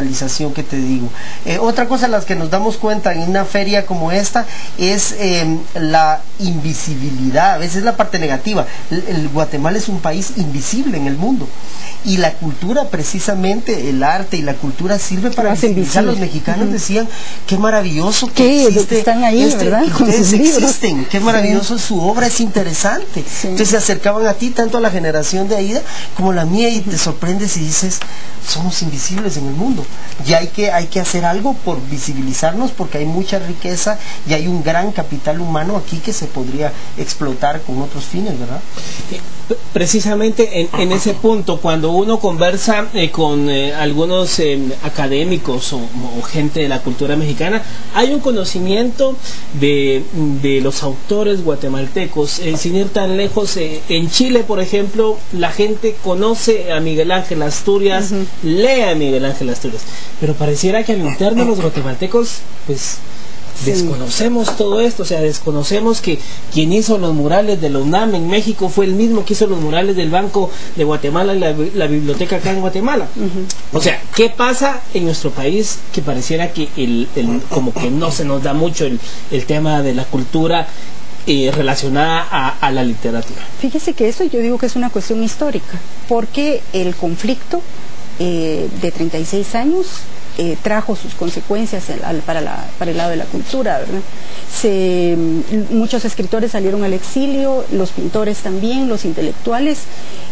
digitalización que te digo. Otra cosa, las que nos damos cuenta en una feria como esta, es la invisibilidad. A veces la parte negativa. Guatemala es un país invisible en el mundo, y la cultura, precisamente el arte y la cultura, sirve para visibilizar. Los mexicanos decían, qué maravilloso que existe, están ahí, ¿verdad? Ustedes existen, qué maravilloso, su obra es interesante. Entonces se acercaban a ti, tanto a la generación de Aida como la mía, y te sorprendes y dices, somos invisibles en el mundo, y hay que hacer algo por visibilizarnos, porque hay mucha riqueza y hay un gran capital humano aquí que se podría explotar con otros fines, ¿verdad? Precisamente en ese punto, cuando uno conversa con algunos académicos o gente de la cultura mexicana, hay un conocimiento de los autores guatemaltecos. Sin ir tan lejos, en Chile, por ejemplo, la gente conoce a Miguel Ángel Asturias, lee a Miguel Ángel Asturias, pero pareciera que al interno los guatemaltecos, pues, desconocemos todo esto. O sea, desconocemos que quien hizo los murales de la UNAM en México fue el mismo que hizo los murales del Banco de Guatemala y la biblioteca acá en Guatemala. O sea, ¿qué pasa en nuestro país? Que pareciera que como que no se nos da mucho el tema de la cultura relacionada a la literatura. Fíjese que eso yo digo que es una cuestión histórica, porque el conflicto de 36 años trajo sus consecuencias para el lado de la cultura, ¿verdad? Muchos escritores salieron al exilio, los pintores también, los intelectuales,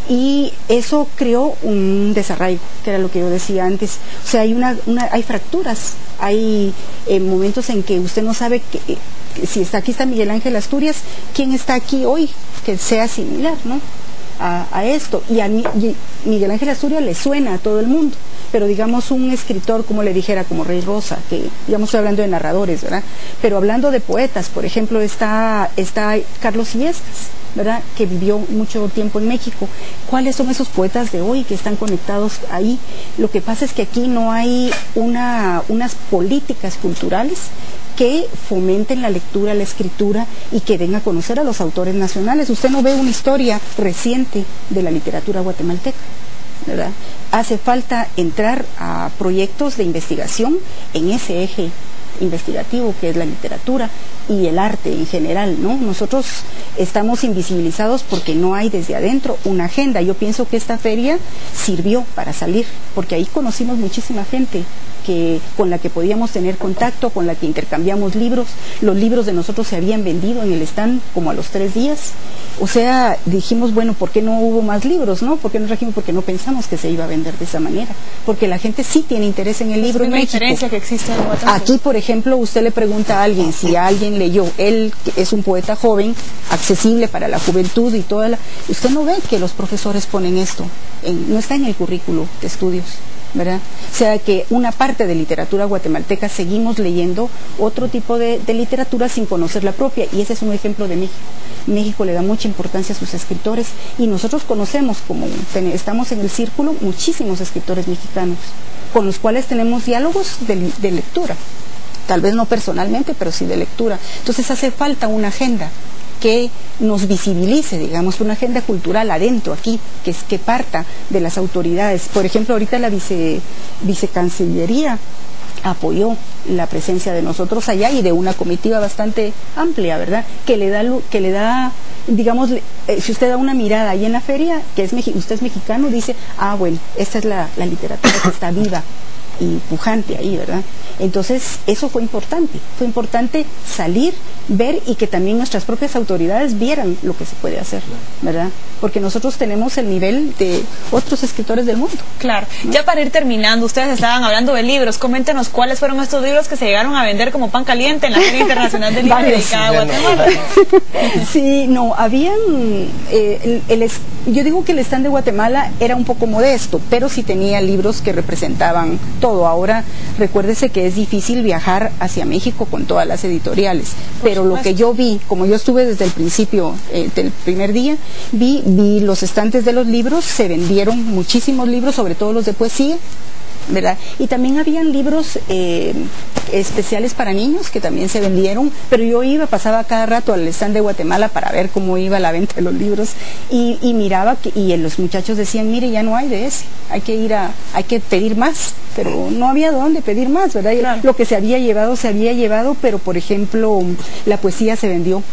y eso creó un desarraigo, que era lo que yo decía antes. O sea, hay fracturas, hay momentos en que usted no sabe que si aquí está Miguel Ángel Asturias, ¿quién está aquí hoy que sea similar, ¿no?, a esto? Y a Miguel Ángel Asturias le suena a todo el mundo, pero digamos un escritor, como le dijera, como Rey Rosa, que digamos estoy hablando de narradores, ¿verdad? Pero hablando de poetas, por ejemplo, está Carlos Illescas, ¿verdad?, que vivió mucho tiempo en México. ¿Cuáles son esos poetas de hoy que están conectados ahí? Lo que pasa es que aquí no hay unas políticas culturales que fomenten la lectura, la escritura, y que den a conocer a los autores nacionales. Usted no ve una historia reciente de la literatura guatemalteca, ¿verdad? Hace falta entrar a proyectos de investigación en ese eje investigativo que es la literatura y el arte en general, ¿no? Nosotros estamos invisibilizados porque no hay desde adentro una agenda. Yo pienso que esta feria sirvió para salir, porque ahí conocimos muchísima gente con la que podíamos tener contacto, con la que intercambiamos libros. Los libros de nosotros se habían vendido en el stand como a los 3 días. O sea, dijimos, bueno, ¿por qué no hubo más libros, no? ¿Por qué no trajimos? Porque no pensamos que se iba a vender de esa manera. Porque la gente sí tiene interés en el libro en México. Es una diferencia que existe en Guatemala. Aquí, por ejemplo, usted le pregunta a alguien si alguien leyó. Él es un poeta joven, accesible para la juventud y toda la... Usted no ve que los profesores ponen esto. No está en el currículo de estudios, ¿verdad? O sea que una parte de literatura guatemalteca seguimos leyendo otro tipo de literatura sin conocer la propia, y ese es un ejemplo de México. México le da mucha importancia a sus escritores, y nosotros conocemos, como estamos en el círculo, muchísimos escritores mexicanos con los cuales tenemos diálogos de lectura, tal vez no personalmente, pero sí de lectura. Entonces hace falta una agenda que nos visibilice, digamos, una agenda cultural adentro aquí, que parta de las autoridades. Por ejemplo, ahorita la vicecancillería apoyó la presencia de nosotros allá, y de una comitiva bastante amplia, ¿verdad?, que le da, digamos, si usted da una mirada ahí en la feria, que usted es mexicano, dice, bueno, esta es la literatura que está viva y pujante ahí, ¿verdad? Entonces eso fue importante salir, ver, y que también nuestras propias autoridades vieran lo que se puede hacer, ¿verdad? Porque nosotros tenemos el nivel de otros escritores del mundo. Claro. ¿No? Ya para ir terminando, ustedes estaban hablando de libros. Coméntenos cuáles fueron estos libros que se llegaron a vender como pan caliente en la Feria Internacional del Libro dedicada a Guatemala. Sí, no, habían... yo digo que el stand de Guatemala era un poco modesto, pero sí tenía libros que representaban todo. Ahora, recuérdese que es difícil viajar hacia México con todas las editoriales, pero lo que yo vi, como yo estuve desde el principio del primer día, vi los estantes de los libros, se vendieron muchísimos libros, sobre todo los de poesía, ¿verdad? Y también habían libros especiales para niños que también se vendieron, pero yo pasaba cada rato al stand de Guatemala para ver cómo iba la venta de los libros y miraba y los muchachos decían, mire, ya no hay de ese, hay que pedir más, pero no había dónde pedir más, ¿verdad? Claro. Lo que se había llevado, pero por ejemplo, la poesía se vendió,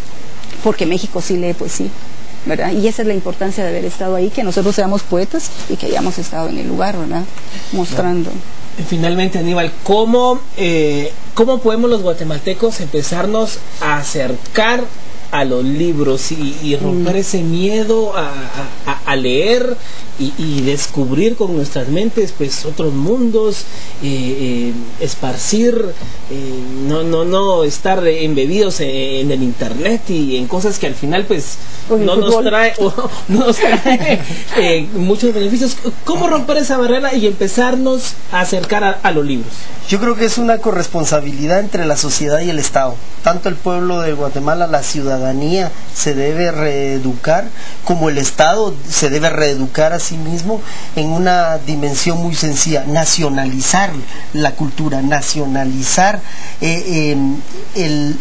porque México sí lee poesía, ¿verdad? Y esa es la importancia de haber estado ahí, que nosotros seamos poetas y que hayamos estado en el lugar, ¿verdad? Mostrando. Finalmente, Aníbal, ¿cómo podemos los guatemaltecos empezarnos a acercar a los libros y romper ese miedo a leer y descubrir con nuestras mentes pues otros mundos, esparcir, no estar embebidos en el internet y en cosas que al final pues no nos trae muchos beneficios? ¿Cómo romper esa barrera y empezarnos a acercar a los libros? Yo creo que es una corresponsabilidad entre la sociedad y el Estado. Tanto el pueblo de Guatemala, la ciudadanía, se debe reeducar, como el Estado se debe reeducar a sí mismo en una dimensión muy sencilla: nacionalizar la cultura, nacionalizar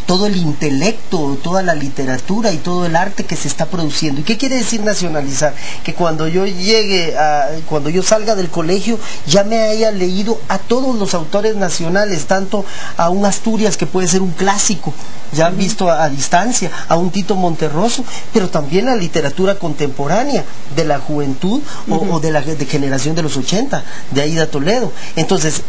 todo el intelecto, toda la literatura y todo el arte que se está produciendo. ¿Y qué quiere decir nacionalizar? Que cuando yo cuando yo salga del colegio ya me haya leído a todos los autores nacionales, tanto a un Asturias, que puede ser un clásico ya visto a distancia, a un Tito Monterroso, pero también la literatura contemporánea de la juventud o de la generación de los 80, de Aida Toledo. Entonces,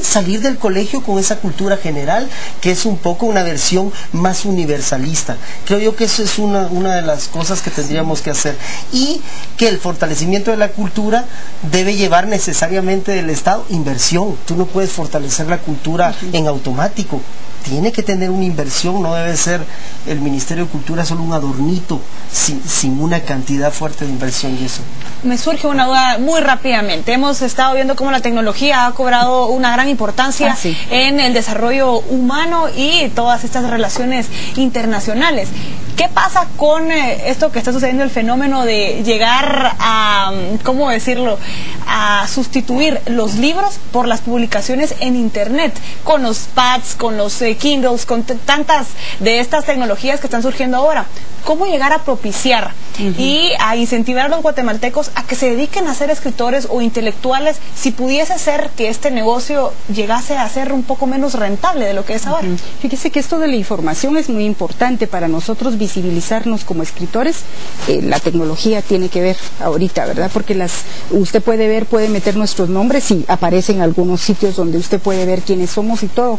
salir del colegio con esa cultura general, que es un poco una versión más universalista. Creo yo que eso es una de las cosas que tendríamos que hacer, y que el fortalecimiento de la cultura debe llevar necesariamente del Estado inversión. Tú no puedes fortalecer la cultura en automático. Tiene que tener una inversión, no debe ser el Ministerio de Cultura solo un adornito sin una cantidad fuerte de inversión. Y eso. Me surge una duda muy rápidamente. Hemos estado viendo cómo la tecnología ha cobrado una gran importancia en el desarrollo humano y todas estas relaciones internacionales. ¿Qué pasa con esto que está sucediendo, el fenómeno de llegar a, ¿cómo decirlo?, a sustituir los libros por las publicaciones en Internet, con los pads, con los Kindles, con tantas de estas tecnologías que están surgiendo ahora? ¿Cómo llegar a propiciar y a incentivar a los guatemaltecos a que se dediquen a ser escritores o intelectuales, si pudiese ser que este negocio llegase a ser un poco menos rentable de lo que es ahora? Fíjese que esto de la información es muy importante para nosotros visibilizarnos como escritores. La tecnología tiene que ver ahorita, ¿verdad? Porque usted puede meter nuestros nombres y aparecen algunos sitios donde usted puede ver quiénes somos y todo.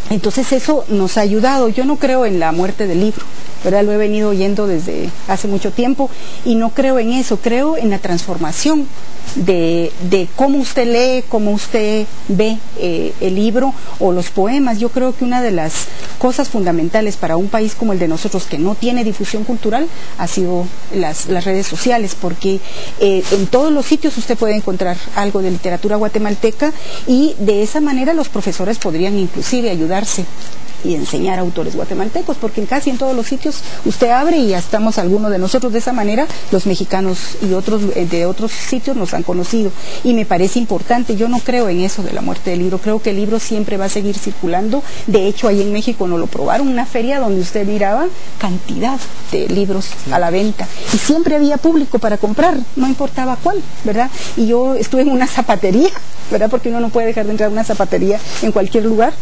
Entonces eso nos ha ayudado. Yo no creo en la muerte del libro, ¿verdad? Lo he venido oyendo desde hace mucho tiempo y no creo en eso. Creo en la transformación de cómo usted lee, cómo usted ve el libro o los poemas. Yo creo que una de las cosas fundamentales para un país como el de nosotros, que no tiene difusión cultural, ha sido las redes sociales, porque en todos los sitios usted puede encontrar algo de literatura guatemalteca, y de esa manera los profesores podrían inclusive ayudarse y enseñar a autores guatemaltecos, porque casi en todos los sitios usted abre y ya estamos algunos de nosotros. De esa manera los mexicanos y otros de otros sitios nos han conocido, y me parece importante. Yo no creo en eso de la muerte del libro. Creo que el libro siempre va a seguir circulando. De hecho, ahí en México nos lo probaron, una feria donde usted miraba cantidad de libros a la venta y siempre había público para comprar, no importaba cuál, ¿verdad? Y yo estuve en una zapatería, ¿verdad? Porque uno no puede dejar de entrar a una zapatería en cualquier lugar.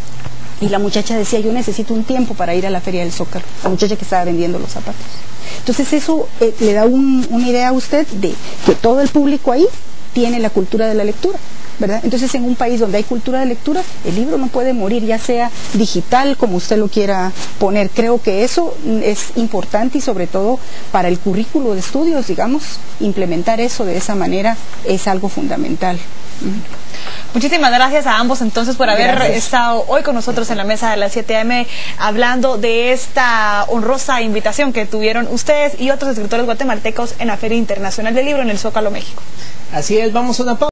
Y la muchacha decía, yo necesito un tiempo para ir a la Feria del Zócalo, la muchacha que estaba vendiendo los zapatos. Entonces eso le da una idea a usted de que todo el público ahí tiene la cultura de la lectura, ¿verdad? Entonces, en un país donde hay cultura de lectura, el libro no puede morir, ya sea digital, como usted lo quiera poner. Creo que eso es importante, y sobre todo para el currículo de estudios, digamos, implementar eso de esa manera es algo fundamental. Muchísimas gracias a ambos entonces por haber estado hoy con nosotros en la mesa de las 7 AM hablando de esta honrosa invitación que tuvieron ustedes y otros escritores guatemaltecos en la Feria Internacional del Libro en el Zócalo, México. Así es, vamos a una pausa.